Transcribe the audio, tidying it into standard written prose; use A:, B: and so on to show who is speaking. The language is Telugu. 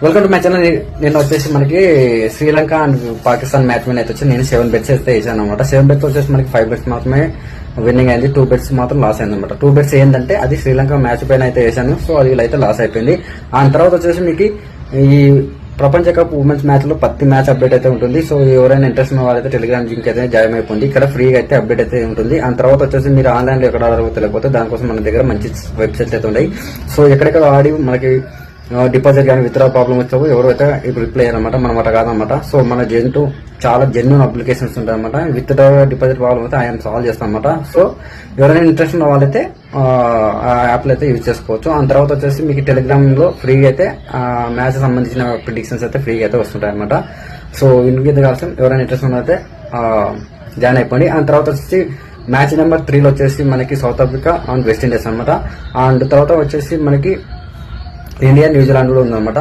A: Welcome to my channel. నేను వచ్చేసి మనకి శ్రీలంక అండ్ పాకిస్తాన్ మ్యాచ్ మీద అయితే వచ్చి నేను 7 బెట్స్ అయితే వేసాను అనమాట. 7 బెట్స్ వచ్చేసి మనకి 5 బెట్స్ మాత్రమే విన్నింగ్ అయింది, 2 బెట్స్ మాత్రం లాస్ అయింది అనమాట. 2 బెట్స్ ఏంటంటే అది శ్రీలంక మ్యాచ్ పైన అయితే వేసాను, సో అది అయితే లాస్ అయిపోయింది. ఆ తర్వాత వచ్చేసి మీకు ఈ ప్రపంచ కప్ ఉమెన్స్ మ్యాచ్ లో ప్రతి మ్యాచ్ అప్డేట్ అయితే ఉంటుంది. సో ఎవరైనా ఇంట్రెస్ట్ ఉన్న వాళ్ళైతే టెలిగ్రామ్ లింక్ అయితే జాయిన్ అయిపోయింది. ఇక్కడ ఫ్రీగా అయితే అప్డేట్ అయితే ఉంటుంది. ఆ తర్వాత వచ్చేసి మీరు ఆన్లైన్ లో ఎక్కడ ఆడవో తెలియకపోతే దానికోసం మన దగ్గర మంచి వెబ్సైట్స్ అయితే ఉన్నాయి. సో ఎక్కడెక్కడ ఆడి మనకి డిపాజిట్ కానీ విత్డ్రా ప్రాబ్లమ్ వచ్చావు ఎవరైతే ఇప్పుడు రిప్లై అయ్యారనమాట, మనమాట కాదనమాట. సో మన చాలా జెన్యూన్ అప్లికేషన్స్ ఉంటాయి అనమాట. విత్డ్రా డిపాజిట్ ప్రాబ్లమ్ అయితే ఆయన సాల్వ్ చేస్తాం అనమాట. సో ఎవరైనా ఇంట్రెస్ట్ ఉన్న వాళ్ళైతే ఆ యాప్లో అయితే యూజ్ చేసుకోవచ్చు. ఆ తర్వాత వచ్చేసి మీకు టెలిగ్రామ్ లో ఫ్రీగా అయితే మ్యాచ్ సంబంధించిన ప్రిడిక్షన్స్ అయితే ఫ్రీగా అయితే వస్తుంటాయి అనమాట. సో ఇంకేది కావాల్సిన ఎవరైనా ఇంట్రెస్ట్ ఉన్నదైతే జాయిన్ అయిపోండి. ఆ తర్వాత వచ్చేసి మ్యాచ్ నెంబర్ 3 వచ్చేసి మనకి south Africa and west Indies అనమాట. అండ్ తర్వాత వచ్చేసి మనకి ఇండియా న్యూజిలాండ్ కూడా ఉందన్నమాట.